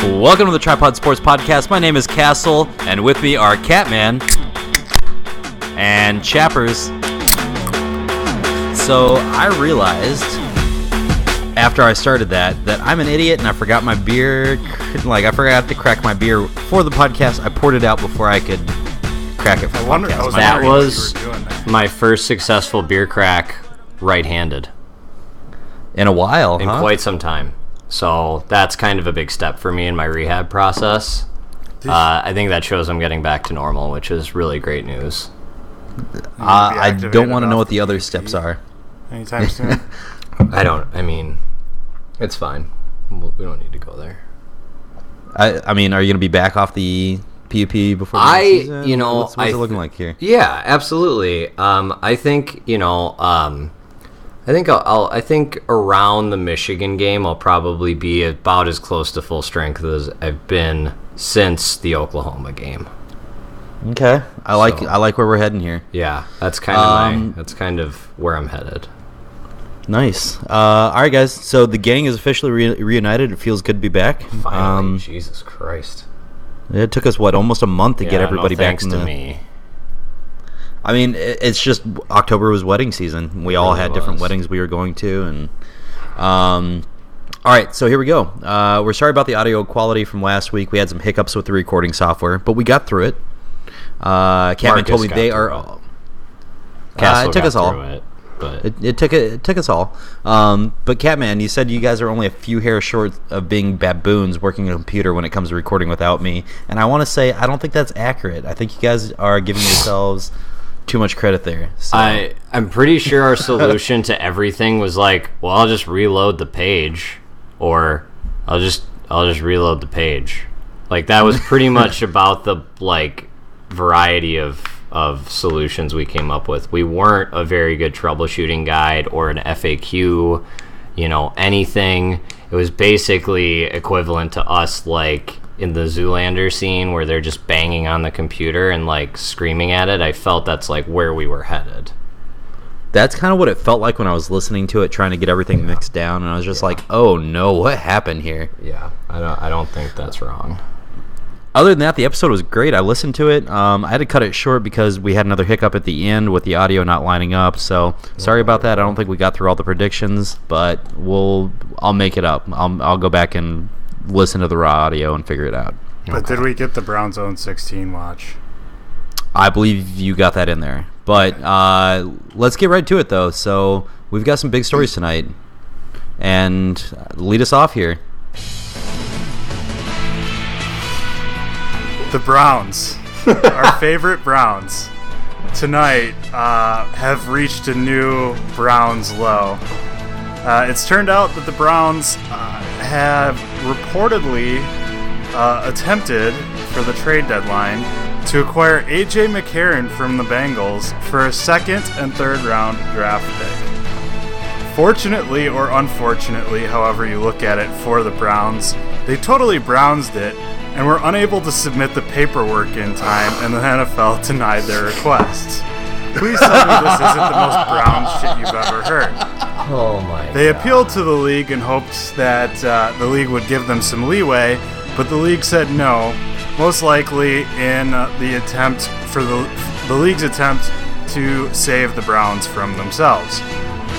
Welcome to the Tripod Sports Podcast. My name is Kastle, and with me are Catman and Chappers. So I realized after I started that I'm an idiot and I forgot my beer. I forgot to crack my beer for the podcast. I poured it out before I could crack it for the podcast. That was my first successful beer crack right-handed. In a while, in quite some time. So that's kind of a big step for me in my rehab process. I think that shows I'm getting back to normal, which is really great news. I don't want to know what the other steps are. Anytime soon? I mean, it's fine. We don't need to go there. I mean, are you going to be back off the PUP before the season? What's it looking like here? Yeah, absolutely. I think, I think around the Michigan game, I'll probably be about as close to full strength as I've been since the Oklahoma game. Okay, I like where we're heading here. Yeah, that's kind of where I'm headed. Nice. All right, guys. So the gang is officially reunited. It feels good to be back. Finally, Jesus Christ! It took us almost a month to get everybody back. Thanks to me. I mean, it's just October was wedding season. We all had different weddings we were going to, and all right. So here we go. We're sorry about the audio quality from last week. We had some hiccups with the recording software, but we got through it. Catman told me they are. It took us all. It took us all. But Catman, you said you guys are only a few hairs short of being baboons working a computer when it comes to recording without me. And I want to say I don't think that's accurate. I think you guys are giving yourselves too much credit there. So. I'm pretty sure our solution to everything was like, well, I'll just reload the page, or I'll just reload the page. Like that was pretty much about the variety of solutions we came up with. We weren't a very good troubleshooting guide or an FAQ, anything. It was basically equivalent to us in the Zoolander scene where they're just banging on the computer and screaming at it. I felt that's where we were headed. That's kind of what it felt like when I was listening to it, trying to get everything mixed down, and I was just oh no, what happened here? Yeah, I don't think that's wrong. Other than that, the episode was great. I listened to it. I had to cut it short because we had another hiccup at the end with the audio not lining up. So sorry about that. I don't think we got through all the predictions, but I'll make it up. I'll go back and listen to the raw audio and figure it out. But did we get the Browns own 16 watch? I believe you got that in there. But let's get right to it, though. So we've got some big stories tonight. And lead us off here. The Browns, our favorite Browns, tonight have reached a new Browns low. It's turned out that the Browns have reportedly attempted for the trade deadline to acquire A.J. McCarron from the Bengals for a second and third round draft pick. Fortunately or unfortunately, however you look at it, for the Browns, they totally Brownsed it and were unable to submit the paperwork in time, and the NFL denied their request. Please tell me this isn't the most Brown shit you've ever heard. Oh my They God. appealed to the league in hopes that the league would give them some leeway, but the league said no, most likely in the attempt for the league's attempt to save the Browns from themselves.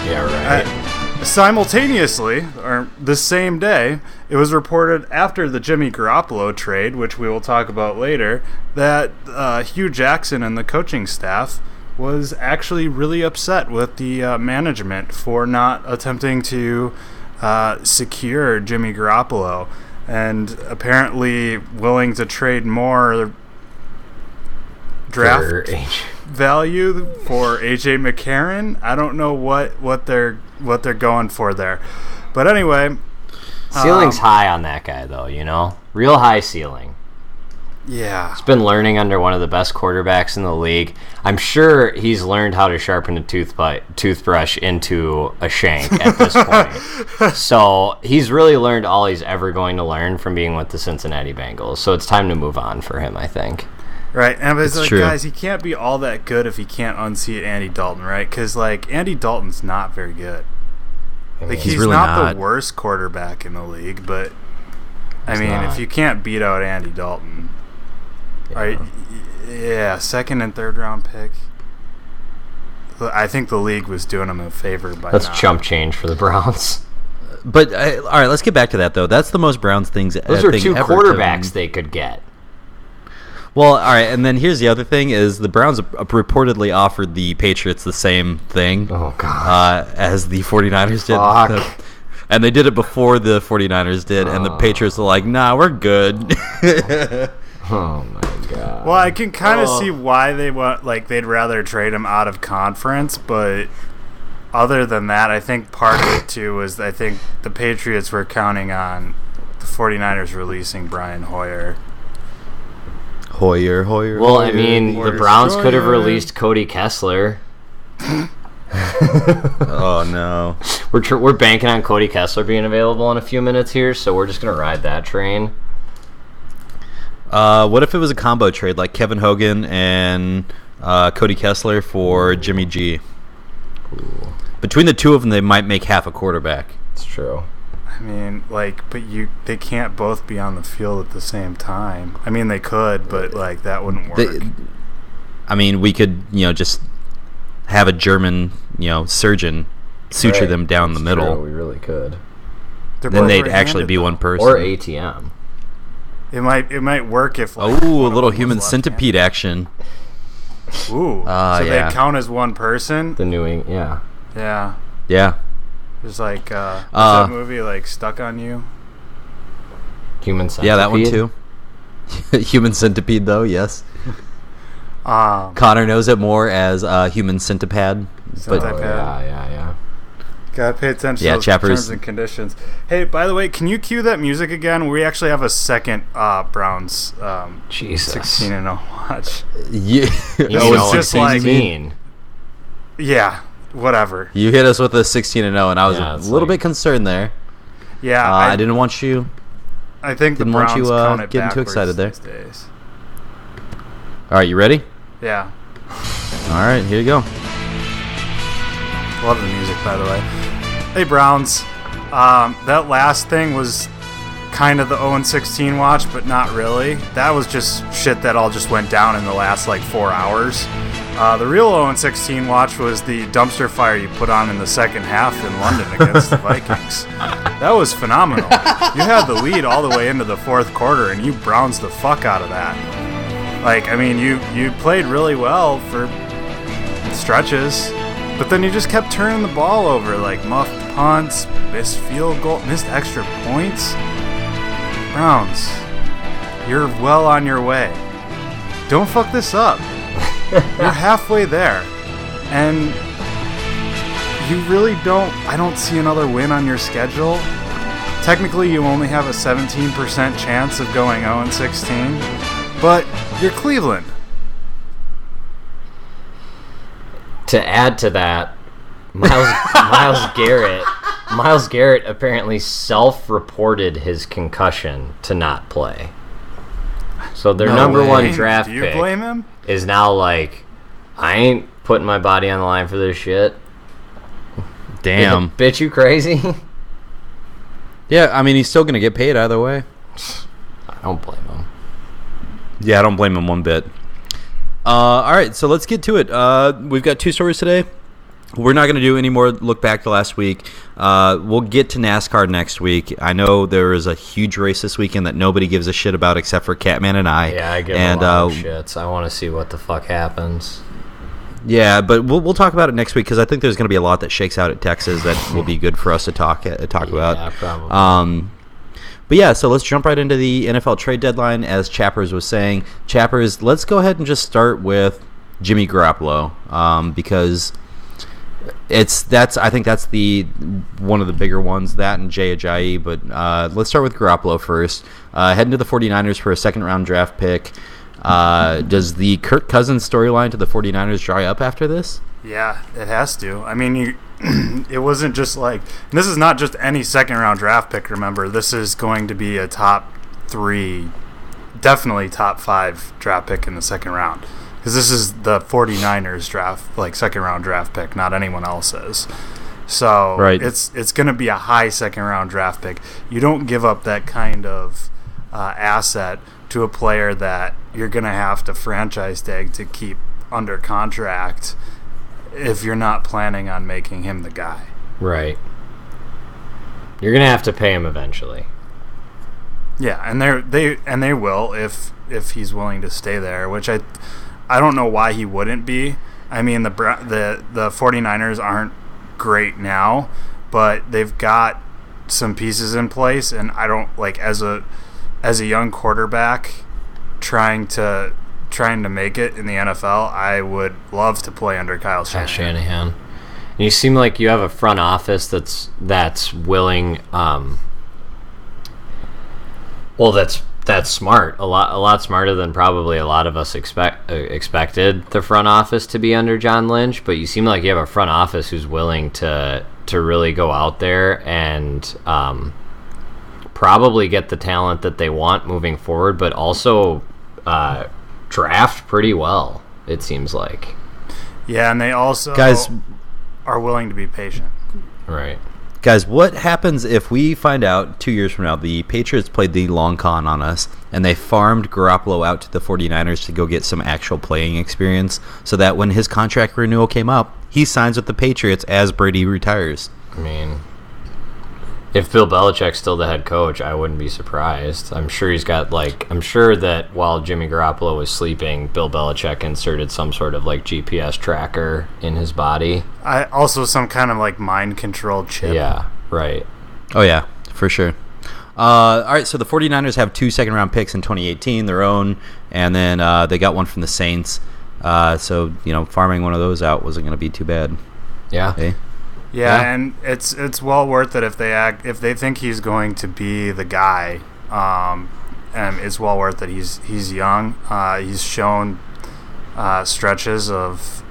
Yeah, right. Simultaneously, or the same day, it was reported after the Jimmy Garoppolo trade, which we will talk about later, that Hugh Jackson and the coaching staff was actually really upset with the management for not attempting to secure Jimmy Garoppolo, and apparently willing to trade more draft value for A.J. McCarron. I don't know what they're going for there, but anyway, ceiling's high on that guy though. Real high ceiling. Yeah, he's been learning under one of the best quarterbacks in the league. I'm sure he's learned how to sharpen a toothbrush into a shank at this point. So he's really learned all he's ever going to learn from being with the Cincinnati Bengals. So it's time to move on for him, I think. Right, and it's true. Guys, he can't be all that good if he can't unseat Andy Dalton, right? Because Andy Dalton's not very good. He's really not not the worst quarterback in the league, but I mean, if you can't beat out Andy Dalton, second and third round pick. I think the league was doing them a favor by That's chump change for the Browns. But all right, let's get back to that though. That's the most Browns things. Those are two quarterbacks they could get. Well, all right, and then here's the other thing: is the Browns reportedly offered the Patriots the same thing. Oh God! As the 49ers did. Fuck. And they did it before the 49ers did, and the Patriots were like, "Nah, we're good." Oh my God! Well, I can kind of see why they want, like, they'd rather trade him out of conference, but other than that, I think part of it too was I think the Patriots were counting on the 49ers releasing Brian Hoyer. Hoyer. Well, I mean, the Browns could have released Cody Kessler. Oh no, we're banking on Cody Kessler being available in a few minutes here, so we're just gonna ride that train. What if it was a combo trade, like Kevin Hogan and Cody Kessler for Jimmy G? Ooh. Between the two of them, they might make half a quarterback. It's true. I mean, like, but they can't both be on the field at the same time. I mean, they could, but like that wouldn't work. We could, just have a German, surgeon suture them down the middle. True. We really could. Then they'd actually be one person. Or ATM. It might work if. Like, a little human centipede action. Ooh. So they count as one person. The Yeah. Yeah. There's like what's that movie, like, Stuck on You? Human Centipede. Yeah, that one too. Human Centipede, though. Yes. Connor knows it more as Human Centipede. Yeah. Gotta pay attention to those Chappers. terms and conditions. Hey, by the way, can you cue that music again? We actually have a second Browns 16-0 watch. Yeah. It's just 16. like, yeah, whatever. You hit us with a 16-0, and I was a little bit concerned there. Yeah, I didn't want you. I think didn't the Browns want you getting too excited there. these days. All right, you ready? Yeah. All right, here you go. Love the music, by the way. Hey, Browns. That last thing was kind of the 0-16 watch, but not really. That was just shit that all just went down in the last, 4 hours. The real 0-16 watch was the dumpster fire you put on in the second half in London against the Vikings. That was phenomenal. You had the lead all the way into the fourth quarter, and you Browns the fuck out of that. You played really well for stretches, but then you just kept turning the ball over, like muffed punts, missed field goal, missed extra points. Browns, you're well on your way. Don't fuck this up. You're halfway there, and you really I don't see another win on your schedule. Technically, you only have a 17% chance of going 0-16, but you're Cleveland. To add to that, Myles Garrett apparently self-reported his concussion to not play. So their number one draft pick blame him? Is now like, I ain't putting my body on the line for this shit. Damn. Bitch, you crazy? Yeah, he's still going to get paid either way. I don't blame him. Yeah, I don't blame him one bit. All right, so let's get to it. We've got 2 stories today. We're not going to do any more look back to last week. We'll get to NASCAR next week. I know there is a huge race this weekend that nobody gives a shit about except for Catman and I. Yeah, I give a lot of shits. I want to see what the fuck happens. Yeah, but we'll talk about it next week because I think there's going to be a lot that shakes out at Texas that will be good for us to talk about. Yeah, probably. But yeah, so let's jump right into the NFL trade deadline. As Chappers was saying, Chappers, let's go ahead and just start with Jimmy Garoppolo because I think that's the one of the bigger ones, that and Jay Ajayi. But let's start with Garoppolo first. Heading to the 49ers for a second-round draft pick. Does the Kirk Cousins storyline to the 49ers dry up after this? Yeah, it has to. It wasn't just like... This is not just any second-round draft pick, remember. This is going to be a top 3, definitely top 5 draft pick in the second round. Because this is the 49ers draft, second-round draft pick, not anyone else's. So right. It's going to be a high second-round draft pick. You don't give up that kind of asset to a player that you're going to have to franchise tag to keep under contract if you're not planning on making him the guy. Right. You're going to have to pay him eventually. Yeah, and they will if he's willing to stay there, which I don't know why he wouldn't be. I mean, the 49ers aren't great now, but they've got some pieces in place, and I don't like as a young quarterback trying to make it in the NFL, I would love to play under Kyle Shanahan. And you seem like you have a front office that's willing. That's smart. A lot smarter than probably a lot of us expected the front office to be under John Lynch. But you seem like you have a front office who's willing to really go out there and probably get the talent that they want moving forward, but also draft pretty well, it seems like. Yeah, and they also are willing to be patient. Right. Guys, what happens if we find out 2 years from now the Patriots played the long con on us and they farmed Garoppolo out to the 49ers to go get some actual playing experience so that when his contract renewal came up, he signs with the Patriots as Brady retires? I mean, if Bill Belichick's still the head coach, I wouldn't be surprised. I'm sure that while Jimmy Garoppolo was sleeping, Bill Belichick inserted some sort of GPS tracker in his body. Also some kind of mind control chip. Yeah, right. Oh yeah, for sure. All right, so the 49ers have 2 second-round picks in 2018, their own, and then they got one from the Saints. So farming one of those out wasn't going to be too bad. Yeah. Hey? Yeah, and it's well worth it if they think he's going to be the guy. And it's well worth it. He's young. He's shown stretches of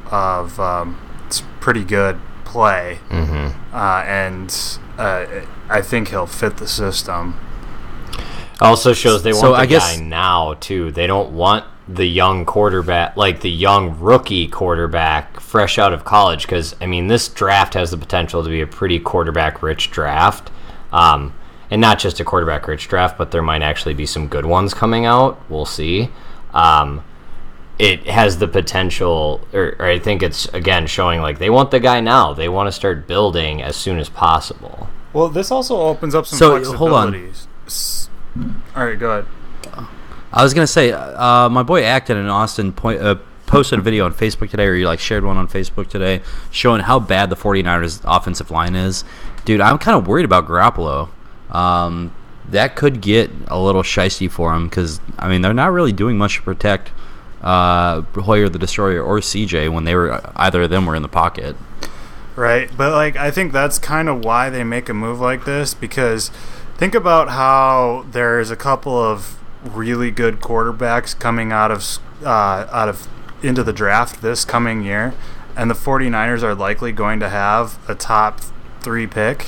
pretty good play, and I think he'll fit the system. Also shows they want the guy now too. They don't want the young quarterback, the young rookie quarterback fresh out of college, because this draft has the potential to be a pretty quarterback-rich draft, and not just a quarterback-rich draft, but there might actually be some good ones coming out. We'll see. It has the potential, or I think it's again showing they want the guy now. They want to start building as soon as possible. Well, this also opens up some flexibilities. Hold on. All right, go ahead. I was going to say, my boy Acton in Austin posted a video on Facebook today, or he shared one on Facebook today, showing how bad the 49ers offensive line is. Dude, I'm kind of worried about Garoppolo. That could get a little shicey for him because, they're not really doing much to protect Hoyer the Destroyer or CJ when either of them were in the pocket. Right, but I think that's kind of why they make a move like this, because think about how there's a couple of really good quarterbacks coming out of into the draft this coming year, and the 49ers are likely going to have a top 3 pick.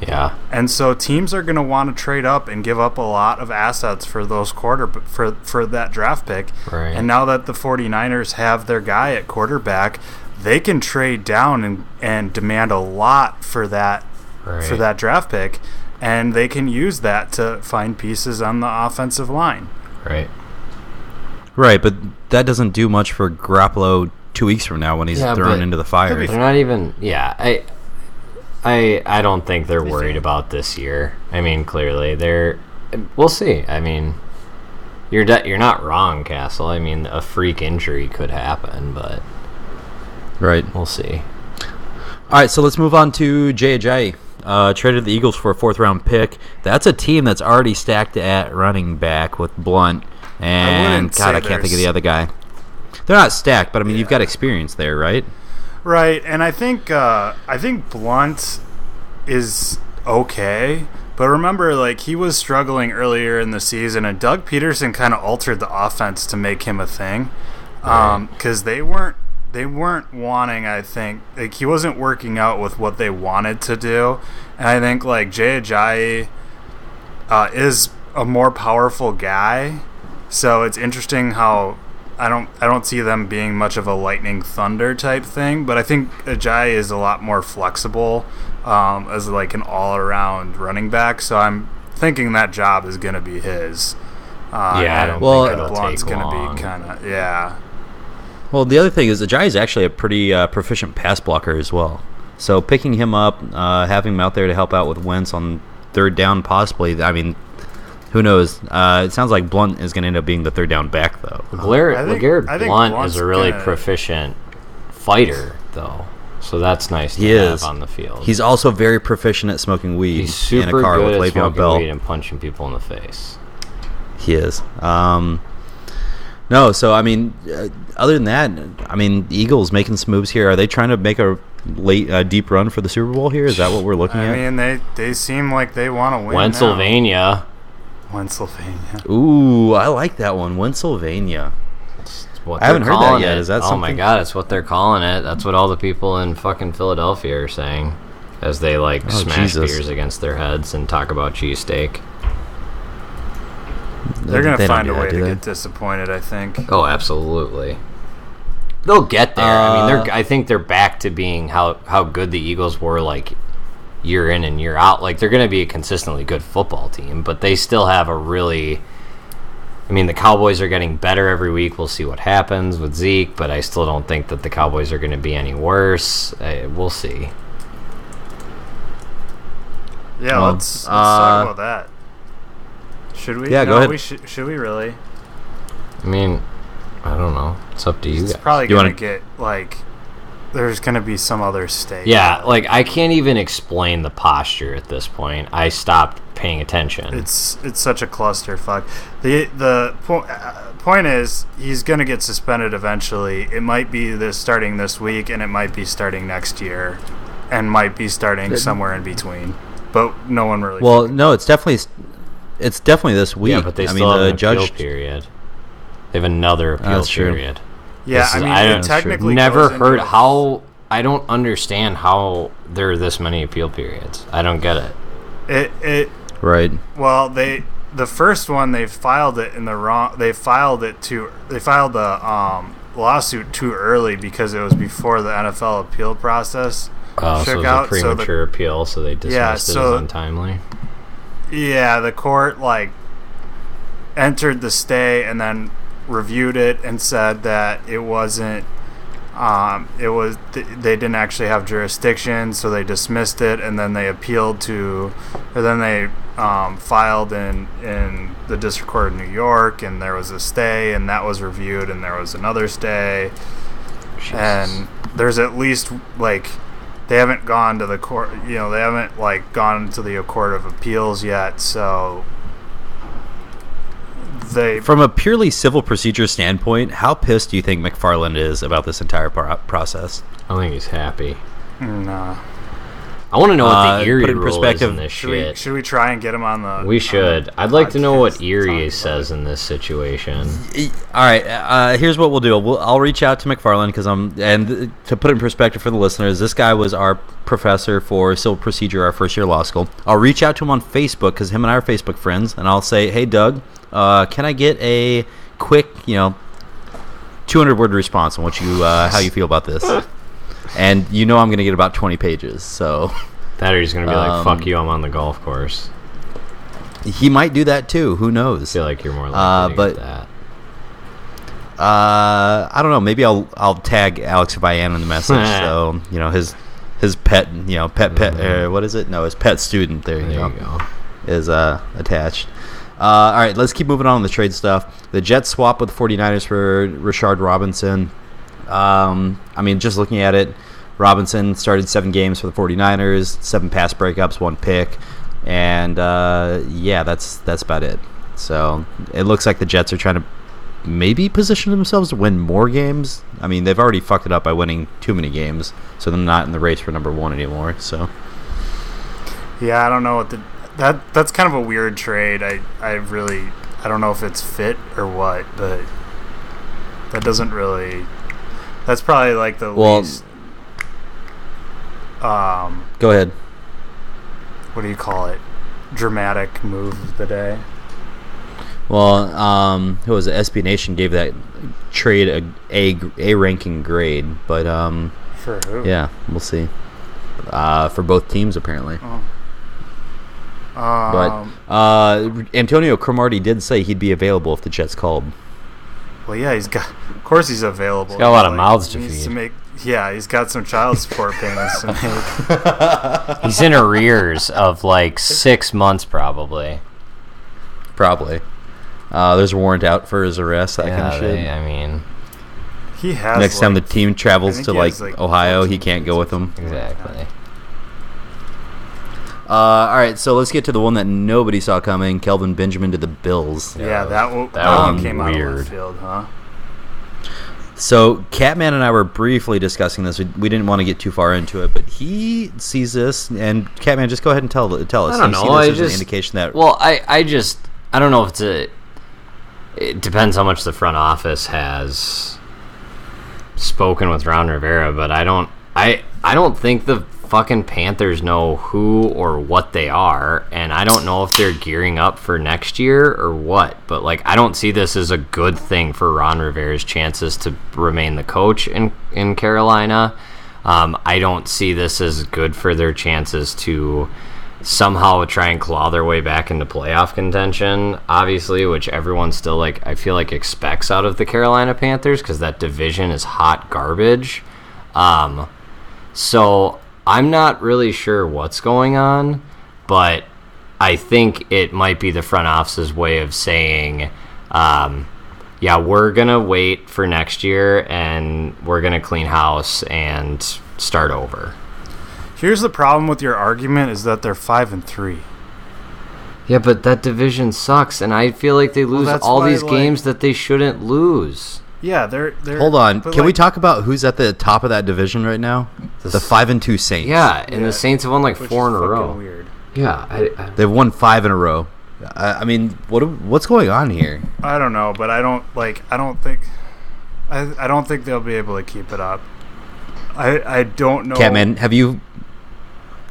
Yeah. And so teams are going to want to trade up and give up a lot of assets for those for that draft pick. Right. And now that the 49ers have their guy at quarterback, they can trade down and demand a lot for that draft pick. And they can use that to find pieces on the offensive line. Right. Right, but that doesn't do much for Garoppolo 2 weeks from now when he's thrown into the fire. They're not even... Yeah, I don't think they're worried about this year. Clearly, they're... We'll see. You're not wrong, Kastle. A freak injury could happen, but... Right. We'll see. All right, so let's move on to Jay Ajayi. Traded the Eagles for a 4th-round pick. That's a team that's already stacked at running back with Blunt. And, I can't think of the other guy. They're not stacked, but, you've got experience there, right? Right, and I think Blunt is okay. But remember, he was struggling earlier in the season, and Doug Peterson kind of altered the offense to make him a thing. Because they weren't wanting, I think, he wasn't working out with what they wanted to do. And I think Jay Ajayi is a more powerful guy. So it's interesting how I don't see them being much of a lightning thunder type thing, but I think Ajayi is a lot more flexible as an all around running back. So I'm thinking that job is going to be his. I don't Well, think it'll Blunt's take going long. to be kind of, yeah. Well, the other thing is Ajayi is actually a pretty proficient pass blocker as well. So picking him up, having him out there to help out with Wentz on third down possibly, I mean, who knows? It sounds like Blunt is going to end up being the third down back, though. LeGarrette I think Blunt Blunt's is a really gonna- proficient fighter, though. So that's nice to He have is. on the field. He's also very proficient at smoking weed He's super in a car good with at Le'Veon smoking Bell. weed and punching people in the face. He is. No, so I mean, other than that, I mean, the Eagles making some moves here. Are they trying to make a late, deep run for the Super Bowl here? Is that what we're looking at? I mean, they seem like they want to win. Pennsylvania. Pennsylvania. Ooh, I like that one, Pennsylvania. What I haven't they're heard that calling yet. it. Is that Oh my something? god, it's what they're calling it. That's what all the people in fucking Philadelphia are saying as they smash Jesus. beers against their heads and talk about cheesesteak. They're going They to don't find do a that, way do to they? get disappointed, I think. Oh, absolutely. They'll get there. I think they're back to being how good the Eagles were year in and year out. They're going to be a consistently good football team, but they still have a really. I mean, the Cowboys are getting better every week. We'll see what happens with Zeke, but I still don't think that the Cowboys are going to be any worse. We'll see. Yeah, Well, let's talk about that. Should we? Yeah, no, go ahead. We should we really? I mean, I don't know. It's up to you It's guys. probably You going to wanna- get, there's going to be some other stake. Yeah, I can't even explain the posture at this point. I stopped paying attention. It's such a clusterfuck. The point is, he's going to get suspended eventually. It might be starting this week, and it might be starting next year, and might be starting somewhere in between. But no one really. Well, no, it's definitely this week. Yeah, but they I still mean, have the an judge. appeal period. They have another appeal That's true. period. yeah, this I is- mean, I it don't- technically Never goes into heard it. how. I don't understand how there are this many appeal periods. I don't get it. It Right. Well, the first one they filed it in the wrong. They filed the lawsuit too early because it was before the NFL appeal process So shook it was out. a premature appeal, so they dismissed it so- as untimely. Yeah, the court entered the stay and then reviewed it and said that it wasn't. They didn't actually have jurisdiction, so they dismissed it, and then they appealed to, or then they filed in the District Court of New York, and there was a stay, and that was reviewed, and there was another stay, and there's at least they haven't gone to the court, they haven't gone to the Court of Appeals yet, so they. From a purely civil procedure standpoint, how pissed do you think McFarland is about this entire process? I think he's happy. No. I want to know what the Erie put it in rule is perspective, in this Should shit. we try and get him on the? We should. I'd like to know what podcast Erie to talk says in this situation. All right, here's what we'll do. I'll reach out to McFarland and to put it in perspective for the listeners, this guy was our professor for civil procedure our first year of law school. I'll reach out to him on Facebook because him and I are Facebook friends, and I'll say, hey, Doug, can I get a quick, 200-word response on what how you feel about this? And I'm going to get about 20 pages, so... That or he's going to be like, fuck you, I'm on the golf course. He might do that too. Who knows? I feel like you're more likely to get that. I don't know. Maybe I'll tag Alex Vian in the message. So his pet, pet. What is it? No, his pet student. There you go. Is attached. All right, let's keep moving on the trade stuff. The Jets swap with the 49ers for Rashard Robinson. I mean, just looking at it, Robinson started 7 games for the 49ers, 7 pass breakups, 1 pick, and that's about it. So it looks like the Jets are trying to maybe position themselves to win more games. I mean, they've already fucked it up by winning too many games, so they're not in the race for number 1 anymore. So Yeah, I don't know what that's kind of a weird trade. I don't know if it's fit or what, but that doesn't really. That's probably the least. Go ahead. What do you call it? Dramatic move of the day. Well, who was it? SB Nation gave that trade a ranking grade, but For who? yeah, we'll see. For both teams, apparently. Oh. But Antonio Cromartie did say he'd be available if the Jets called. Well, yeah, of course he's available. He's got a lot of mouths to feed. He's got some child support payments to make. He's in arrears of like 6 months, probably. There's a warrant out for his arrest, that kind of shit. I mean, he has. Next time the team travels to Ohio, he can't go with them. Exactly. All right, so let's get to the one that nobody saw coming. Kelvin Benjamin to the Bills. Yeah, that one came out of left field, huh? So Catman and I were briefly discussing this. We didn't want to get too far into it, but he sees this, and Catman, just go ahead and tell us. I don't know. This as an indication that. Well, I don't know if it depends how much the front office has spoken with Ron Rivera, but I don't think the fucking Panthers know who or what they are, and I don't know if they're gearing up for next year or what, but like I don't see this as a good thing for Ron Rivera's chances to remain the coach in Carolina. I don't see this as good for their chances to somehow try and claw their way back into playoff contention, obviously, which everyone still I feel like expects out of the Carolina Panthers, because that division is hot garbage. So I'm not really sure what's going on, but I think it might be the front office's way of saying, yeah, we're going to wait for next year and we're going to clean house and start over. Here's the problem with your argument is that they're 5-3. Yeah, but that division sucks, and I feel like they lose all these games that they shouldn't lose. Yeah, they're Hold on. Can we talk about who's at the top of that division right now? The 5-2 Saints. Yeah, and the Saints have won 4 in a row. Weird. Yeah, they've won 5 in a row. I mean, what's going on here? I don't know, but I don't think they'll be able to keep it up. I don't know. Catman, have you?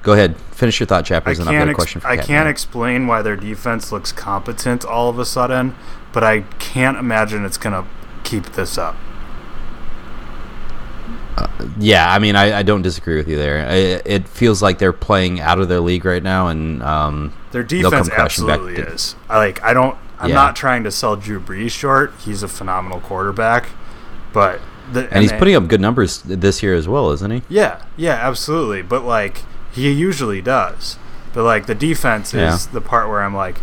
Go ahead. Finish your thought, Chappers, and I've got a question for Catman. I can't explain why their defense looks competent all of a sudden, but I can't imagine it's gonna keep this up. Yeah, I mean, I don't disagree with you there. It feels like they're playing out of their league right now, and their defense absolutely is. I'm not trying to sell Drew Brees short. He's a phenomenal quarterback, but he's putting up good numbers this year as well, isn't he? Yeah, absolutely. But he usually does. But the defense is the part where I'm like,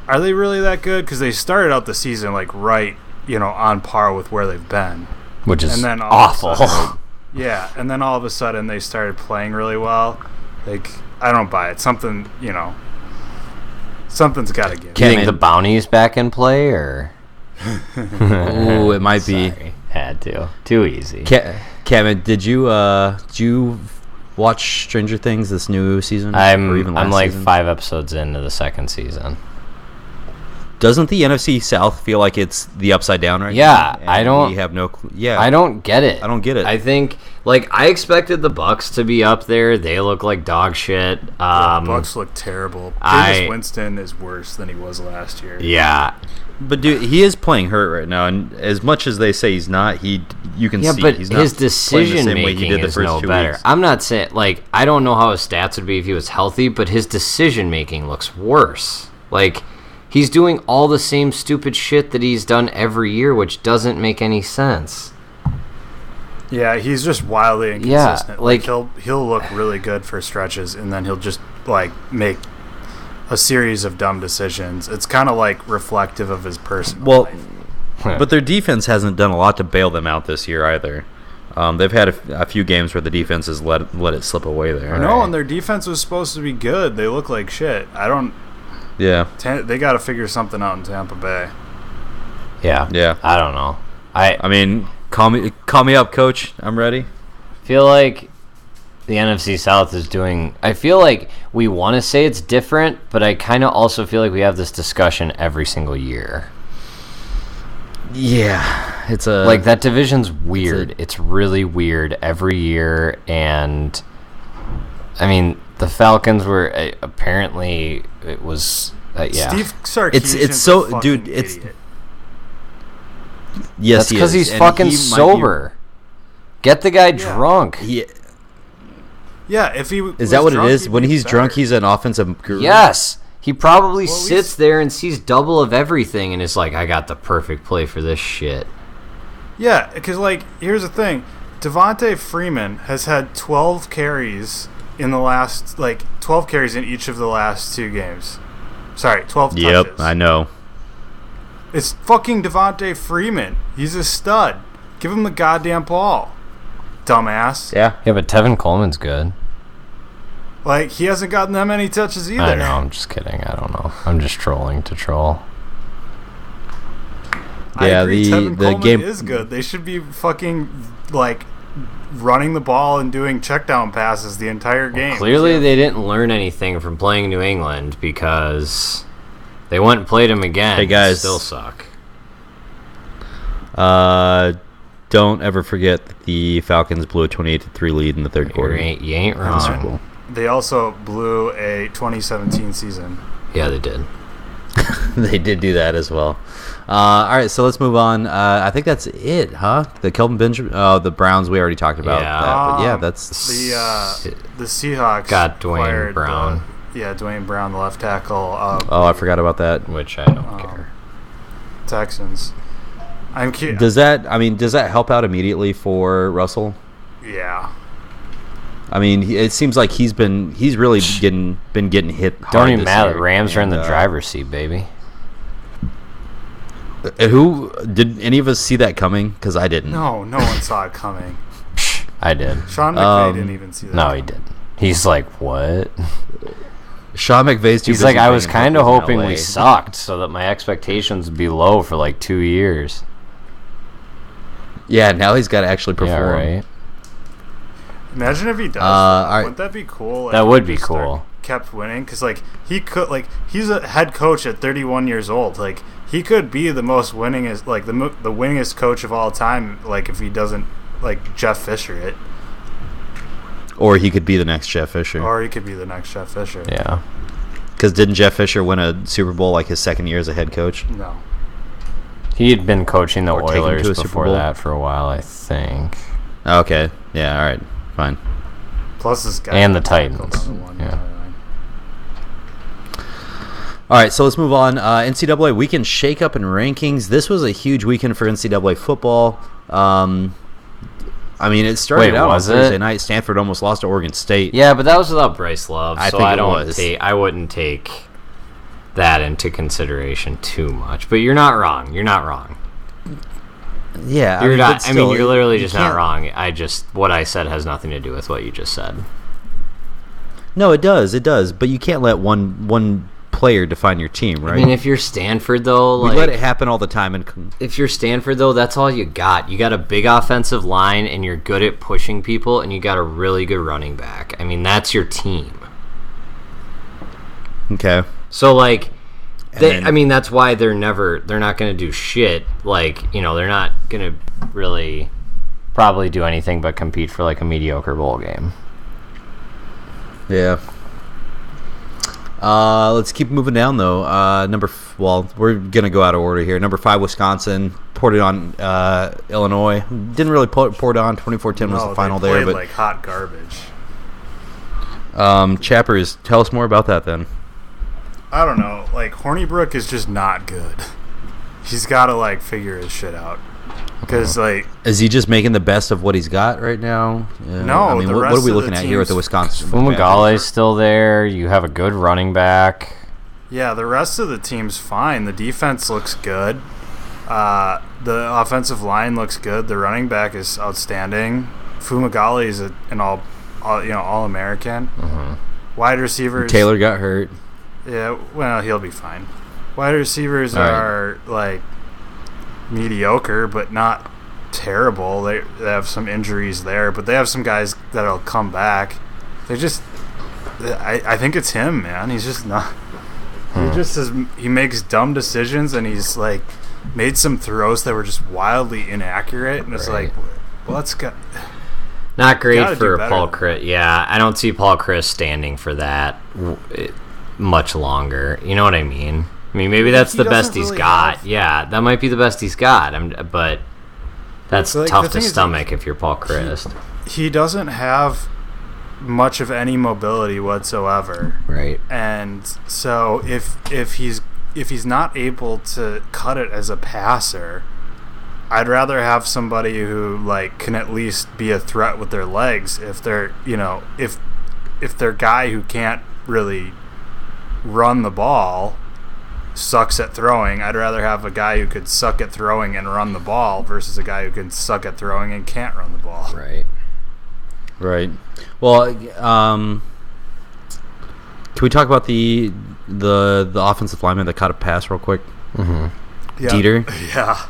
are they really that good? Because they started out the season right, on par with where they've been. Which is and then awful. Yeah, and then all of a sudden they started playing really well. I don't buy it. Something's got to give. Do you think the bounty's back in play, or? Ooh, it might be. Had to. Too easy. Kevin, did you watch Stranger Things this new season? I'm season? 5 episodes into the second season. Doesn't the NFC South feel like it's the upside down right now? Yeah, I don't. We have no clue. Yeah, I don't get it. I don't get it. I think I expected the Bucks to be up there. They look like dog shit. The Bucks look terrible. Jameis Winston is worse than he was last year. Yeah, but dude, he is playing hurt right now, and as much as they say he's not, you can see. But he's not his decision making is no better. Weeks. I'm not saying I don't know how his stats would be if he was healthy, but his decision making looks worse. He's doing all the same stupid shit that he's done every year, which doesn't make any sense. Yeah, he's just wildly inconsistent. Yeah, he'll look really good for stretches, and then he'll just make a series of dumb decisions. It's kind of reflective of his personal life. But their defense hasn't done a lot to bail them out this year either. They've had a few games where the defense has let it slip away there. No, and their defense was supposed to be good. They look like shit. Yeah. They got to figure something out in Tampa Bay. Yeah. I don't know. I mean, call me up, coach. I'm ready. I feel like the NFC South is doing. I feel like we want to say it's different, but I kind of also feel like we have this discussion every single year. Yeah, it's that division's weird. It's really weird every year, and I mean. The Falcons were apparently it was Steve Sarkisian's it's so a dude. It's idiot. Yes, that's because he's fucking sober. Get the guy drunk. Yeah, if he is that what drunk, it is? When he's drunk, he's an offensive guru. Yes. He probably sits there and sees double of everything and is like, I got the perfect play for this shit. Yeah, because, like, here's the thing. Devontae Freeman has had 12 carries in the last, 12 carries in each of the last 2 games. Sorry, 12 touches. Yep, I know. It's fucking Devontae Freeman. He's a stud. Give him the goddamn ball, dumbass. Yeah. Yeah, but Tevin Coleman's good. Like, he hasn't gotten that many touches either. I know, I'm just kidding. I don't know. I'm just trolling to troll. I Yeah, agree, Tevin the Coleman game is good. They should be fucking, running the ball and doing check down passes the entire game. Clearly, they didn't learn anything from playing New England because they went and played them again. Hey, guys. Still suck. Don't ever forget that the Falcons blew a 28-3 lead in the third quarter. You ain't That was wrong. cool. They also blew a 2017 season. Yeah, they did. They did do that as well. All right, so let's move on. I think that's it, huh? The Kelvin Benjamin, the Browns. We already talked about Yeah. that, but yeah, that's The Seahawks Got Dwayne fired Brown. Dwayne Brown, the left tackle. Oh, I forgot about that. Which I don't care. Texans. I'm curious. Does that help out immediately for Russell? Yeah. I mean, it seems like he's really been getting hit hard. Don't even this matter. year. Rams are in the And, driver's seat, baby. Who did any of us see that coming? Because I didn't. No one saw it coming. I did. Sean McVay didn't even see that. No, he didn't. He's like, what? Sean McVay's too He's busy like, I playing was in kind of football in hoping LA. we sucked so that my expectations would be low for like 2 years. Yeah, now he's got to actually Yeah, perform. right. Imagine if he does. all right. Wouldn't that be cool? That if would he be just cool. Kept winning because he could he's a head coach at 31 years old. He could be the most winningest the winningest coach of all time. If he doesn't Jeff Fisher it, Or he could be the next Jeff Fisher. or he could be the next Jeff Fisher. Yeah. Because didn't Jeff Fisher win a Super Bowl his second year as a head coach? No. He had been coaching the Or take him Oilers to a Super before Bowl? that for a while, I think. Okay. Yeah. All right. Fine. Plus this guy And the tackled Titans. on the 1 Yeah. yard line. All right, so let's move on. NCAA weekend shakeup and rankings. This was a huge weekend for NCAA football. It started Wait, out on was Thursday it? night. Stanford almost lost to Oregon State. Yeah, but that was without Bryce Love, I so think I it don't was. I wouldn't take that into consideration too much. But you're not wrong. You're not wrong. Yeah, You're but not. still, you're literally you just not can't- wrong. What I said has nothing to do with what you just said. No, it does. It does. But you can't let one player define your team, right? I mean, if you're Stanford, though, we let it happen all the time. And if you're Stanford, though, that's all you got. You got a big offensive line, and you're good at pushing people, and you got a really good running back. I mean, that's your team. okay. So, then- that's why they're not going to do shit. They're not going to really probably do anything but compete for, a mediocre bowl game. Yeah. Let's keep moving down though. We're gonna go out of order here. Number 5, Wisconsin poured it on Illinois. Didn't really pour it on. 24-10 was the final they there, played but hot garbage. Chappers, tell us more about that then. I don't know. Hornibrook is just not good. He's got to figure his shit out. Because Is he just making the best of what he's got right now? No, I mean, the what rest are we of the looking at here with the team's Wisconsin? Fumagale's still there. You have a good running back. yeah, the rest of the team's fine. The defense looks good. The offensive line looks good. The running back is outstanding. Fumagale is an all-American. Wide receivers. Taylor got hurt. Yeah, well, he'll be fine. Wide receivers All right. are mediocre, but not terrible. They have some injuries there, but they have some guys that'll come back. I think it's him, man. He's just not. He makes dumb decisions, and he's made some throws that were just wildly inaccurate, and it's Right. well, let's go. Not great Gotta do for better Paul than Chris. Yeah, I don't see Paul Chris standing for that much longer. You know what I mean? I mean, maybe that's He the doesn't best he's really got. have- Yeah, that might be the best he's got. But that's The tough to thing is, stomach if you're Paul Chris. He doesn't have much of any mobility whatsoever. Right. And so if he's not able to cut it as a passer, I'd rather have somebody who like can at least be a threat with their legs. If they're if their guy who can't really run the ball sucks at throwing, I'd rather have a guy who could suck at throwing and run the ball versus a guy who can suck at throwing and can't run the ball. Right. Well, can we talk about the offensive lineman that caught a pass real quick? Mm-hmm. Yeah. Dieter. Yeah.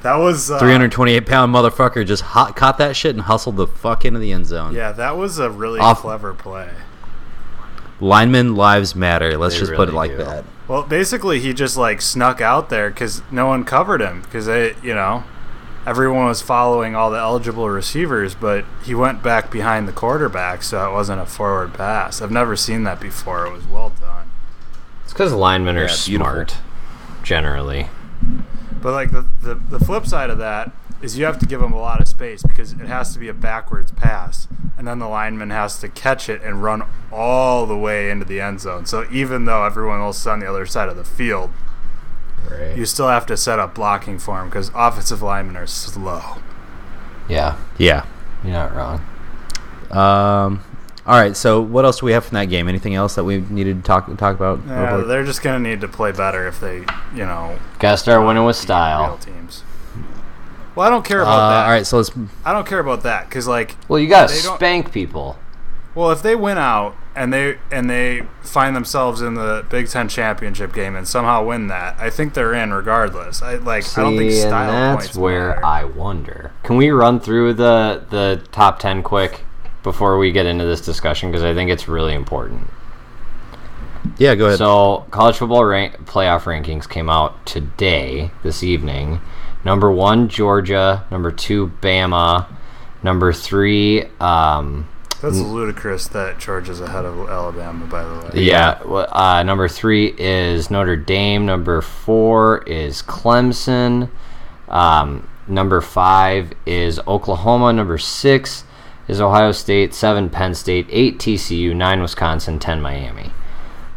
That was 328-pound motherfucker just caught that shit and hustled the fuck into the end zone. Yeah, that was a really clever play. Lineman lives matter. Let's just put it like do. that. Well, basically, he just like snuck out there because no one covered him because everyone was following all the eligible receivers, but he went back behind the quarterback, so it wasn't a forward pass. I've never seen that before. It was well done. It's because linemen are smart, generally. But like the flip side of that is you have to give them a lot of space because it has to be a backwards pass, and then the lineman has to catch it and run all the way into the end zone. So even though everyone else is on the other side of the field, you still have to set up blocking for them because offensive linemen are slow. Yeah. You're not wrong. All right, so what else do we have from that game? Anything else that we needed to talk about? Yeah, they're just going to need to play better if they, Gotta start winning with style. Real teams. Well, I don't care about that. All right, so I don't care about that because, like... Well, you gotta spank people. Well, if they win out and they find themselves in the Big Ten championship game and somehow win that, I think they're in regardless. I don't think style points that's where matter. I wonder. Can we run through the top 10 quick before we get into this discussion? Because I think it's really important. Yeah, go ahead. So, college football playoff rankings came out this evening. Number 1, Georgia. Number 2, Bama. Number 3, That's ludicrous that Georgia's ahead of Alabama, by the way. Yeah. Number 3 is Notre Dame. Number 4 is Clemson. Number 5 is Oklahoma. Number 6 is Ohio State. 7, Penn State. 8, TCU. 9, Wisconsin. 10, Miami.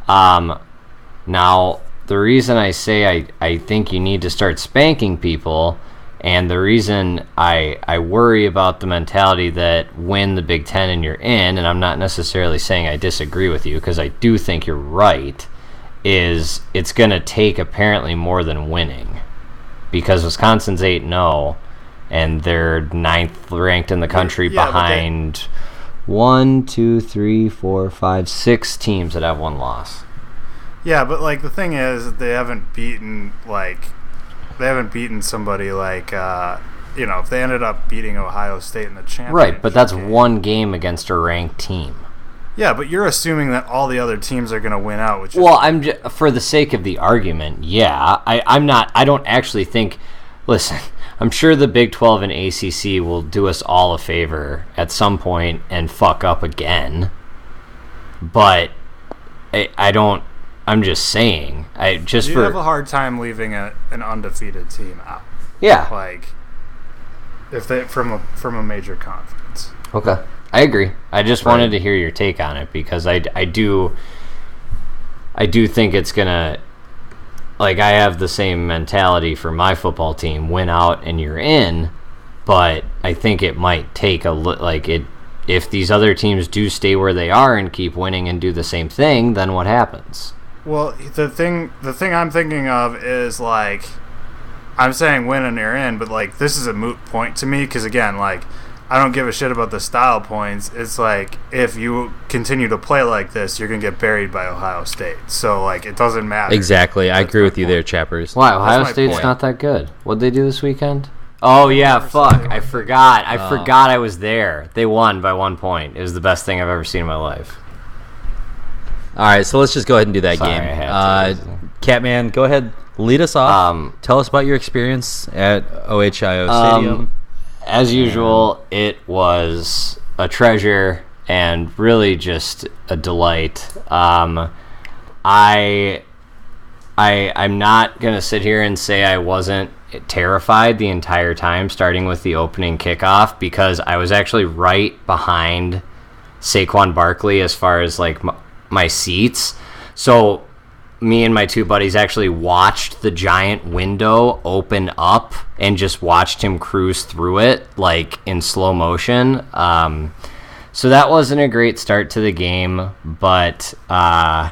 Now, the reason I say I think you need to start spanking people, and the reason I worry about the mentality that win the Big Ten and you're in, and I'm not necessarily saying I disagree with you because I do think you're right, is it's going to take apparently more than winning. Because Wisconsin's 8-0, and they're 9th ranked in the country behind 6 teams that have one loss. Yeah, but like the thing is, they haven't beaten somebody like if they ended up beating Ohio State in the championship. Right, but that's one game against a ranked team. Yeah, but you're assuming that all the other teams are going to win out. I'm for the sake of the argument. Yeah, I'm not. I don't actually think. Listen, I'm sure the Big 12 and ACC will do us all a favor at some point and fuck up again. But I don't. I'm just saying. You have a hard time leaving an undefeated team out. Yeah. Like if they from a major conference. Okay. I agree. I just wanted to hear your take on it because I do think it's gonna, like, I have the same mentality for my football team: win out and you're in. But I think it might take if these other teams do stay where they are and keep winning and do the same thing, then what happens? Well, the thing I'm thinking of is, like, I'm saying win and you're in, but, like, this is a moot point to me because, again, like, I don't give a shit about the style points. It's like, if you continue to play like this, you're going to get buried by Ohio State. So, like, it doesn't matter. Exactly. I agree with you there, Chappers. Why? Ohio State's not that good. What'd they do this weekend? Oh, yeah, fuck. I forgot. I forgot I was there. They won by 1 point. It was the best thing I've ever seen in my life. All right, so let's just go ahead and do that game. Catman, go ahead, lead us off. Tell us about your experience at OHIO Stadium. As usual, it was a treasure and really just a delight. I'm not gonna sit here and say I wasn't terrified the entire time, starting with the opening kickoff, because I was actually right behind Saquon Barkley as far as like my seats. So me and my two buddies actually watched the giant window open up and just watched him cruise through it like in slow motion. So that wasn't a great start to the game, but yeah,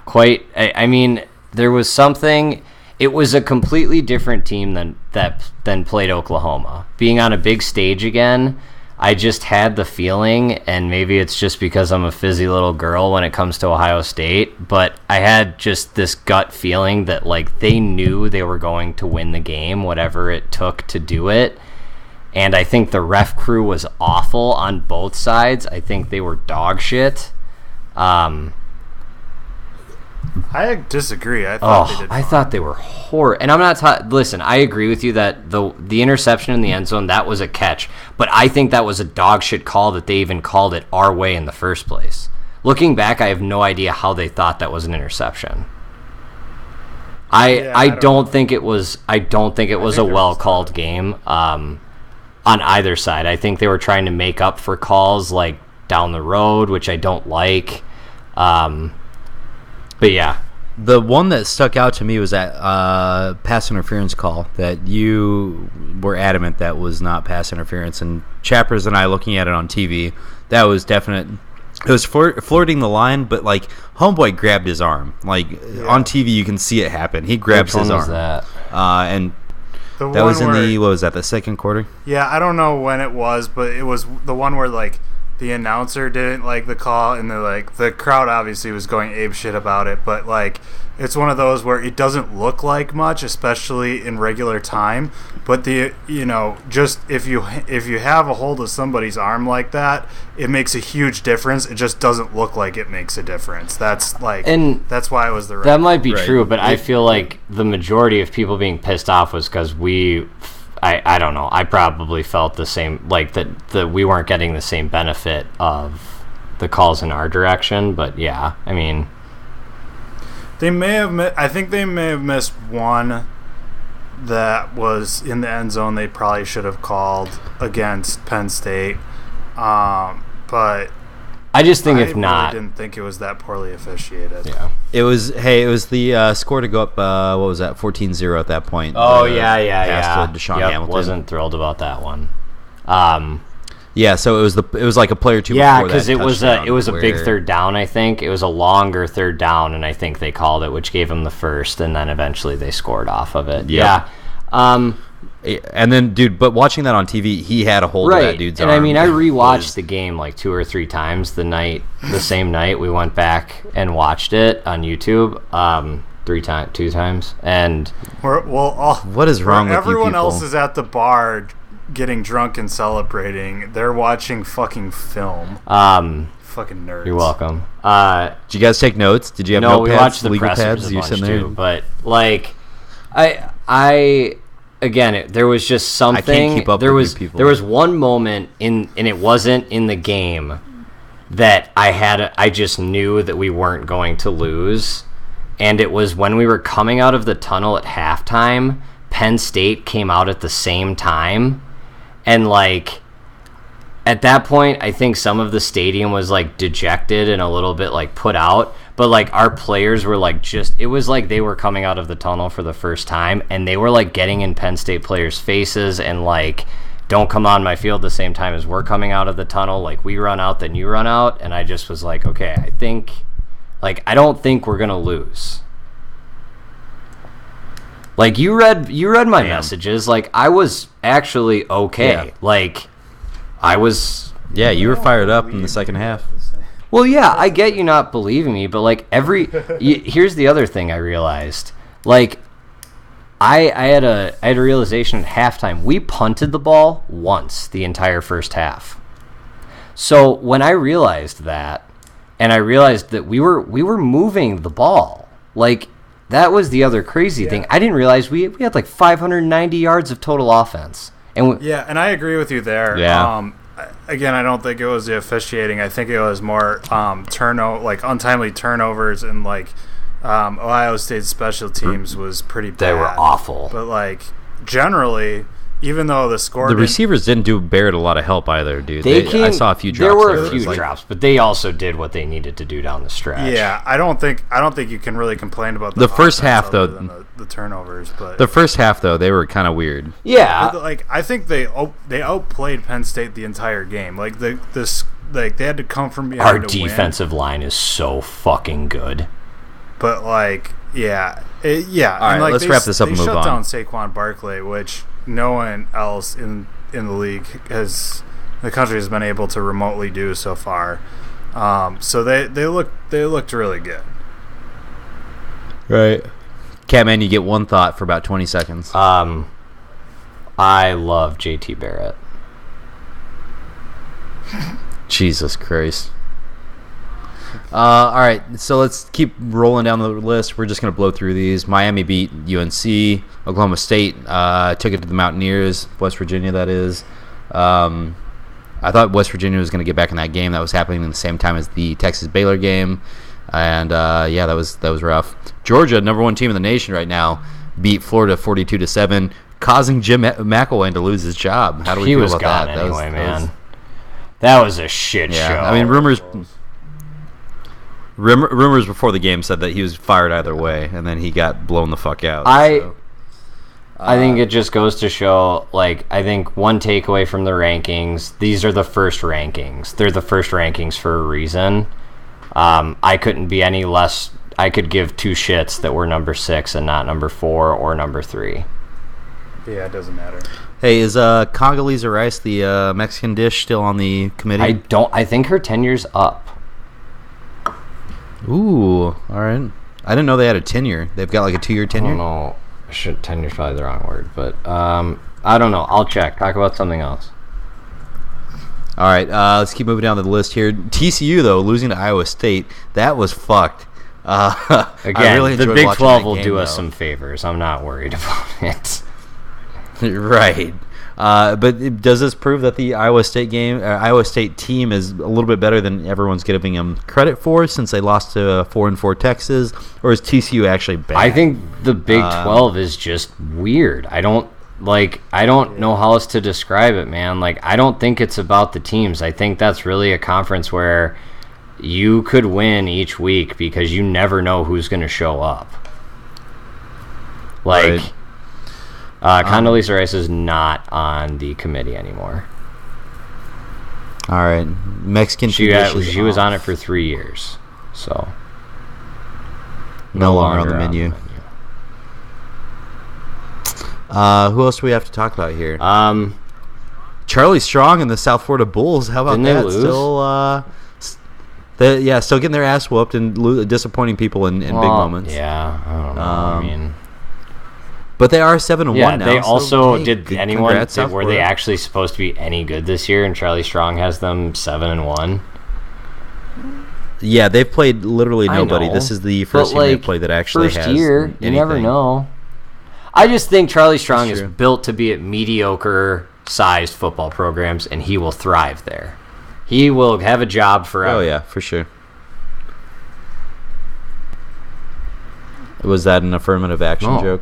quite. I mean, there was something. It was a completely different team than played Oklahoma. Being on a big stage again, I just had the feeling, and maybe it's just because I'm a fizzy little girl when it comes to Ohio State, but I had just this gut feeling that like they knew they were going to win the game, whatever it took to do it. And I think the ref crew was awful on both sides. I think they were dog shit. I disagree. I thought they did fine. I thought they were horrible. And I'm not listen, I agree with you that the interception in the end zone, that was a catch. But I think that was a dog shit call that they even called it our way in the first place. Looking back, I have no idea how they thought that was an interception. I don't think it was a well-called game on either side. I think they were trying to make up for calls like down the road, which I don't like. But yeah, the one that stuck out to me was that pass interference call that you were adamant that was not pass interference. And Chappers and I looking at it on TV, that was definite. It was flirting the line, but like homeboy grabbed his arm. Like on TV, you can see it happen. He grabs his arm. That? And that was in the second quarter? Yeah, I don't know when it was, but it was the one where like the announcer didn't like the call, and the crowd obviously was going ape shit about it, but like it's one of those where it doesn't look like much, especially in regular time, but just if you have a hold of somebody's arm like that, it makes a huge difference. It just doesn't look like it makes a difference. That's why it was the right. That might be true, but I feel like the majority of people being pissed off was because I don't know. I probably felt the same, like that we weren't getting the same benefit of the calls in our direction. But yeah, I mean, I think they may have missed one that was in the end zone. They probably should have called against Penn State, but I just think if not, I didn't think it was that poorly officiated. Yeah, it was the score to go up. What was that? 14-0 at that point. Oh yeah. Deshaun Hamilton. Wasn't thrilled about that one. Yeah, so it was like a play or two. Yeah, because it was a big third down. I think it was a longer third down, and I think they called it, which gave them the first, and then eventually they scored off of it. Yep. Yeah. And then, dude, but watching that on TV, he had a hold of that dude's arm. And I mean, I rewatched the game like 2 or 3 times the same night we went back and watched it on YouTube. 2 times, and what is wrong with you people? Everyone else is at the bar getting drunk and celebrating. They're watching fucking film. Fucking nerds. You're welcome. Did you guys take notes? Did you have notepads? We watched the legal pressers pads? a bunch too, but like, there was just something. I can't keep up with you people. There was one moment and it wasn't in the game that I just knew that we weren't going to lose, and it was when we were coming out of the tunnel at halftime. Penn State came out at the same time, and like at that point, I think some of the stadium was like dejected and a little bit like put out. But like our players were like it was like they were coming out of the tunnel for the first time, and they were like getting in Penn State players' faces and like, don't come on my field the same time as we're coming out of the tunnel. Like we run out, then you run out. And I just was like, okay, I don't think we're gonna lose. Like you read my messages. Like I was actually okay. Yeah. Like I was. Yeah, you were fired up in the second half. Well, yeah, I get you not believing me, but like here's the other thing I realized. Like I had a realization at halftime. We punted the ball once the entire first half. So when I realized that, and I realized that we were moving the ball, like that was the other crazy thing. I didn't realize we had like 590 yards of total offense. And and I agree with you there. Yeah. Again, I don't think it was the officiating. I think it was more untimely turnovers, and like Ohio State's special teams was pretty bad. They were awful. But like generally, even though the score, the receivers didn't do Barrett a lot of help either, dude. I saw a few drops. There were a few drops, but they also did what they needed to do down the stretch. Yeah, I don't think you can really complain about the first half though. The turnovers, but the first half though, they were kind of weird. Yeah, like I think they outplayed Penn State the entire game. Like they had to come from behind. Our defensive line is so fucking good. But like, yeah. All right, like, let's wrap this up and move on. They shut down Saquon Barkley, which no one else in the league the country has been able to remotely do so far. So they looked really good. Right. Catman, you get one thought for about 20 seconds. I love JT Barrett. Jesus Christ. All right, so let's keep rolling down the list. We're just going to blow through these. Miami beat UNC. Oklahoma State took it to the Mountaineers. West Virginia, that is. I thought West Virginia was going to get back in that game. That was happening at the same time as the Texas-Baylor game. And, that was rough. Georgia, number one team in the nation right now, beat Florida 42-7, causing Jim McElwain to lose his job. How do we feel about that? He was gone anyway, man. That was a shit show. I mean, rumors before the game said that he was fired either way, and then he got blown the fuck out. I think it just goes to show, like, I think one takeaway from the rankings, these are the first rankings. They're the first rankings for a reason. I couldn't be any less. I could give two shits that we're number 6 and not number 4 or number 3. Yeah, it doesn't matter. Hey, is Congolese rice, the Mexican dish, still on the committee? I think her tenure's up. Ooh, all right. I didn't know they had a tenure. They've got like a 2-year tenure? I don't know. Tenure's probably the wrong word, but I don't know. I'll check. Talk about something else. All right, let's keep moving down the list here. TCU, though, losing to Iowa State, that was fucked. Again, really the Big 12 will do us though. some favors. I'm not worried about it. Right. But does this prove that the Iowa State team is a little bit better than everyone's giving them credit for, since they lost to 4-4 Texas, or is TCU actually bad? I think the Big 12 is just weird. I don't know how else to describe it, man. Like, I don't think it's about the teams. I think that's really a conference where you could win each week because you never know who's going to show up. Like, Condoleezza Rice is not on the committee anymore. All right. Mexican she was on it for 3 years, so no longer on the menu. Who else do we have to talk about here? Charlie Strong and the South Florida Bulls. How about that? Still getting their ass whooped and disappointing people in big moments. Yeah, I don't know. I mean, but they are 7-1 now. They also did were they actually supposed to be any good this year? And Charlie Strong has them 7-1. Yeah, they've played literally nobody. This is the first year they've played that actually has year. You never know. I just think Charlie Strong is built to be at mediocre-sized football programs, and he will thrive there. He will have a job forever. Oh, yeah, for sure. Was that an affirmative action joke?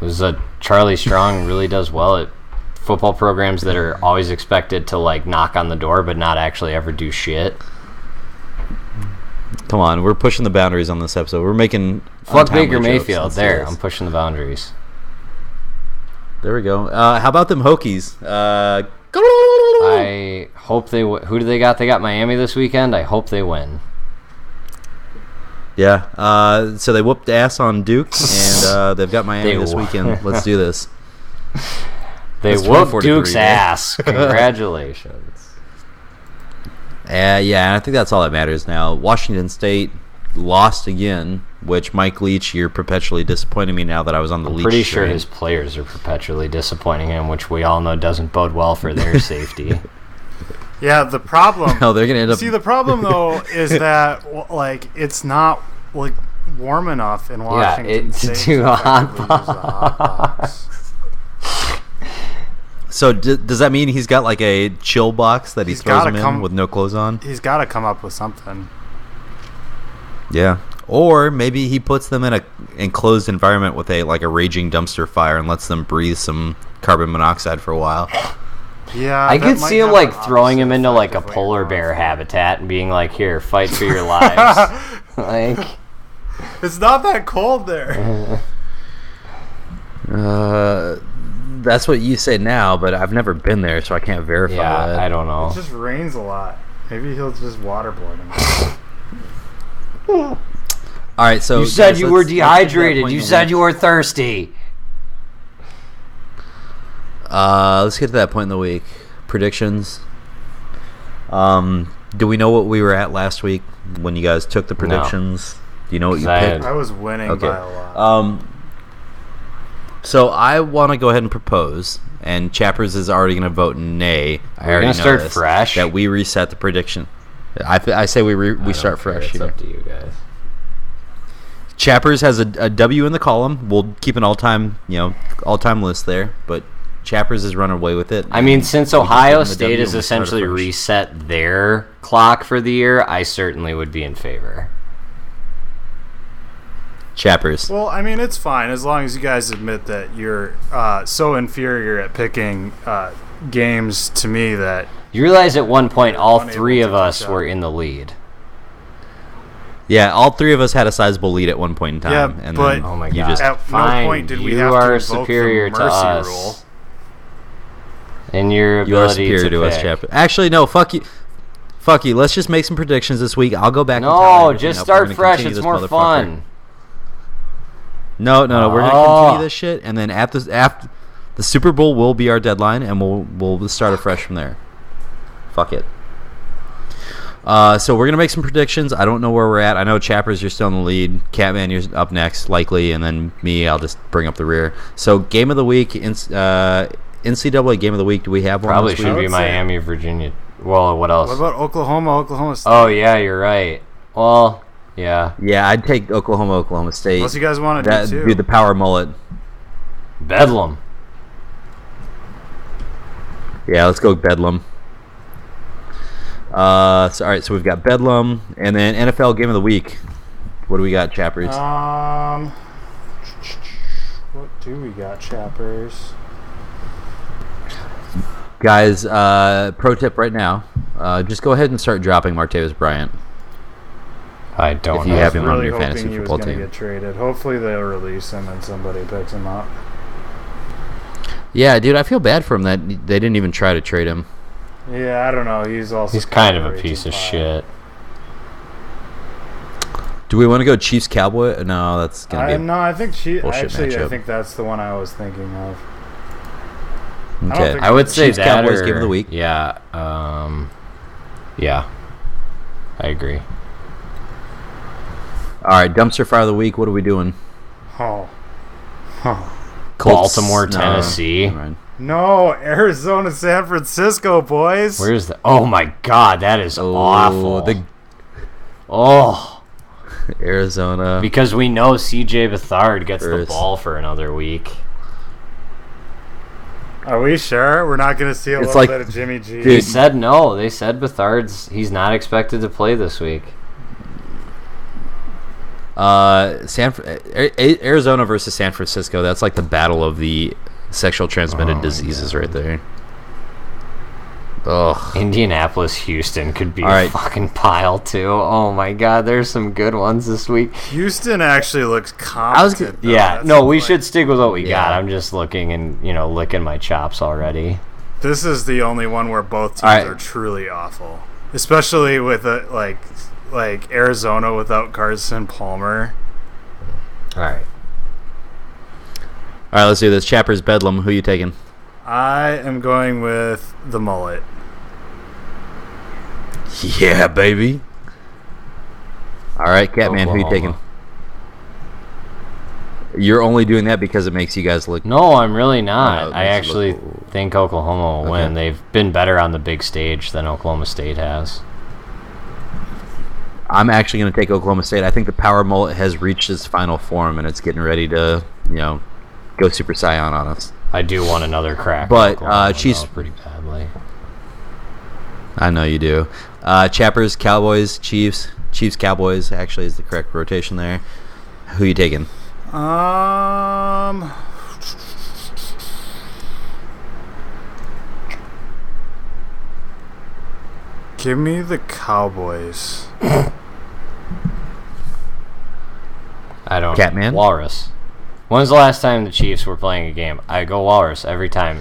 It was Charlie Strong really does well at football programs that are always expected to, like, knock on the door but not actually ever do shit. Come on, we're pushing the boundaries on this episode. We're making fuck Baker Mayfield. There, I'm pushing the boundaries. There we go. How about them Hokies? I hope they. Who do they got? They got Miami this weekend. I hope they win. Yeah. So they whooped ass on Duke, and they've got Miami this weekend. Let's do this. They whooped Duke's ass. Congratulations. Yeah, and I think that's all that matters now. Washington State lost again, which Mike Leach, you're perpetually disappointing me now that I was on the Leach. Pretty sure his players are perpetually disappointing him, which we all know doesn't bode well for their safety. Yeah, the problem. No, they're gonna end up. See, the problem though is that like it's not like warm enough in Washington State to do a hot box. So does that mean he's got like a chill box that he throws him in with no clothes on? He's got to come up with something. Yeah. Or maybe he puts them in a enclosed environment with a raging dumpster fire and lets them breathe some carbon monoxide for a a while. Yeah, I could see him throwing him into a polar bear habitat and being like, "Here, fight for your lives." It's not that cold there. That's what you say now, but I've never been there, so I can't verify that. I don't know. It just rains a lot. Maybe he'll just waterboard him. All right, so you said you were dehydrated. You said you were thirsty. Let's get to that point in the week. Predictions. Do we know what we were at last week when you guys took the predictions? No. Do you know what you picked? I was winning by a lot. So I want to go ahead and propose, and Chappers is already going to vote nay. I already know start this, fresh. That we reset the prediction. I say we start fresh. It's up to you guys. Chappers has a W in the column. We'll keep an all-time list there, but Chappers is running away with it. I mean, since Ohio State has has essentially reset their clock for the year, I certainly would be in favor. Chappers. Well, I mean, it's fine as long as you guys admit that you're so inferior at picking games to me that... You realize at one point all three of us were in the lead. Yeah, all three of us had a sizable lead at one point in time. Yeah, and but then oh my you God. just at Fine, no point did we you have are to invoke superior the to mercy us. rule. In your you are ability superior to us, pick. Chappers. Actually, no, fuck you. Fuck you. Let's just make some predictions this week. I'll go back and No, tally everything just up. We're start gonna fresh. continue It's this more motherfucker. fun. No. We're gonna continue this shit, and then after the Super Bowl will be our deadline, and we'll start afresh from there. Fuck it. So we're gonna make some predictions. I don't know where we're at. I know Chappers, you're still in the lead. Catman, you're up next, likely, and then me, I'll just bring up the rear. So game of the week, NCAA game of the week. Do we have one? Probably this week? should be Miami, Virginia. Well, what else? What about Oklahoma State? Oh yeah, you're right. Well, yeah. Yeah, I'd take Oklahoma State. Unless you guys want to do the power mullet. Bedlam. Yeah, let's go Bedlam. All right, so we've got Bedlam, and then NFL game of the week. What do we got, Chappers? What do we got, Chappers? Guys, pro tip right now: just go ahead and start dropping Martavis Bryant. I don't If you know. have him on really your fantasy hoping he was football going to team. get traded. Hopefully they'll release him and somebody picks him up. Yeah, dude, I feel bad for him that they didn't even try to trade him. Yeah, I don't know. He's kind of a piece of shit. Do we want to go Chiefs Cowboy? No, that's gonna be a No, I think bullshit I matchup. think that's the one I was thinking of. Okay. I would say Chiefs that Cowboys or, game of the week. Yeah. Yeah. I agree. All right, dumpster fire of the week. What are we doing? Oh. Colts? Baltimore, No, Tennessee. never mind. No, Arizona, San Francisco, boys. Where's the? Oh my God, that is awful. Oh, Arizona. Because we know CJ Beathard gets the First. ball for another week. Are we sure we're not going to see a It's little like- bit of Jimmy G? They said no. They said he's not expected to play this week. Arizona versus San Francisco. That's like the battle of the sexual transmitted diseases right there. Ugh. Indianapolis, Houston could be All a right. fucking pile too. Oh my God, there's some good ones this week. Houston actually looks competent. though. Yeah, That's no, we like- should stick with what we got. Yeah. I'm just looking and licking my chops already. This is the only one where both teams All right. are truly awful, especially with like Arizona without Carson Palmer. All right. All right, let's do this. Chappers Bedlam. Who you taking? I am going with the mullet. Yeah, baby. All right, Catman. Who you taking? Oklahoma. You're only doing that because it makes you guys look. No, I'm really not. it I makes it actually look- think Oklahoma will Okay. win. They've been better on the big stage than Oklahoma State has. I'm actually going to take Oklahoma State. I think the power mullet has reached its final form, and it's getting ready to, go Super Saiyan on us. I do want another crack. But, at Oklahoma, Chiefs- though, pretty badly. I know you do. Chappers, Cowboys, Chiefs Chiefs Cowboys actually is the correct rotation there. Who you taking? Give me the Cowboys. I don't. Catman? Walrus. When's the last time the Chiefs were playing a game? I go Walrus every time.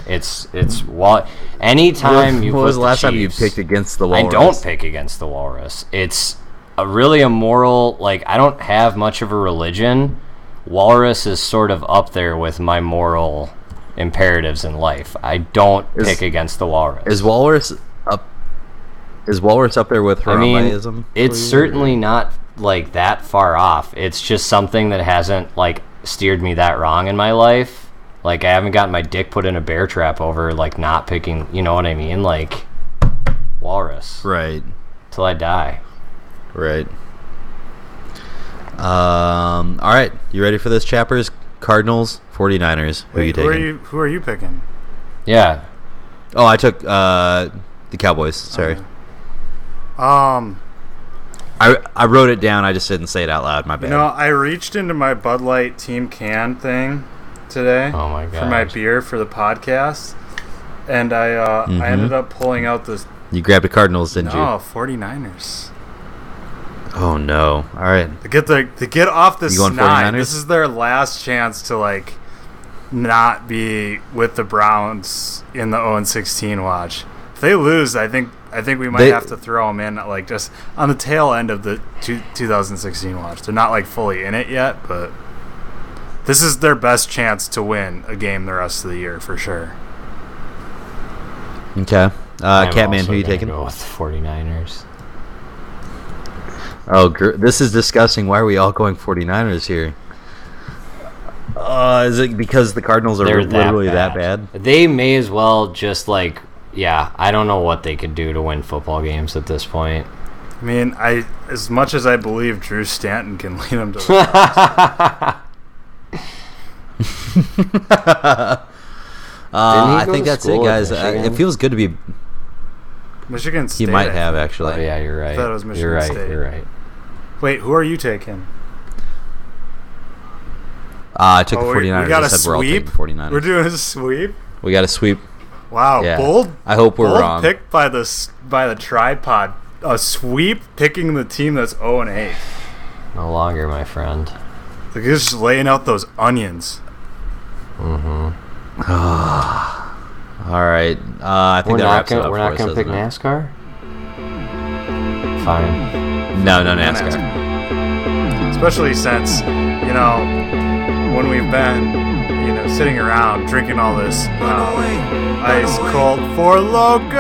Anytime you. When was the last time you Chiefs, picked against the Walrus? I don't pick against the Walrus. It's really a moral. Like, I don't have much of a religion. Walrus is sort of up there with my moral imperatives in life. I don't pick against the Walrus. Is Walrus up there with Harambeism? It's certainly not like that far off. It's just something that hasn't like steered me that wrong in my life. Like, I haven't gotten my dick put in a bear trap over like not picking, you know what I mean? Like, Walrus. Right. Till I die. Right. All right. You ready for this, Chappers? Cardinals, 49ers. Who are you taking? Who are you picking? Yeah. Oh, I took the Cowboys. Sorry. Okay. I wrote it down. I just didn't say it out loud. My bad. I reached into my Bud Light Team Can thing today. Oh my god. For my beer for the podcast, and I ended up pulling out this. You grabbed the Cardinals, didn't you? No, 49ers. Oh no! All right. To get off this You going snide. 49ers? This is their last chance to like not be with the Browns in the 0-16 watch. If they lose, I think we might have to throw them in like just on the tail end of the 2016 watch. They're not like fully in it yet, but this is their best chance to win a game the rest of the year for sure. Okay. I'm Catman, also who you gonna taking? Go with the 49ers. Oh, this is disgusting. Why are we all going 49ers here? Is it because the Cardinals are literally that bad? They may as well just like, yeah, I don't know what they could do to win football games at this point. I mean, as much as I believe Drew Stanton can lead them to the I think that's it, guys. It feels good to be. Michigan State. He might have, actually. Oh, yeah, you're right. I thought it was Michigan State. You're right. Wait, who are you taking? I took the 49ers. We got I a said we're all taking sweep? 49ers. We're doing a sweep? We got a sweep. Wow, Yeah. bold. I hope we're bold wrong. Picked by the tripod. A sweep picking the team that's 0-8. No longer, my friend. Like, he's just laying out those onions. Mm-hmm. All right. I think that wraps it up. We're not going to pick NASCAR? Fine. No NASCAR. Especially since, when we've been, sitting around drinking all this ice cold for Loco.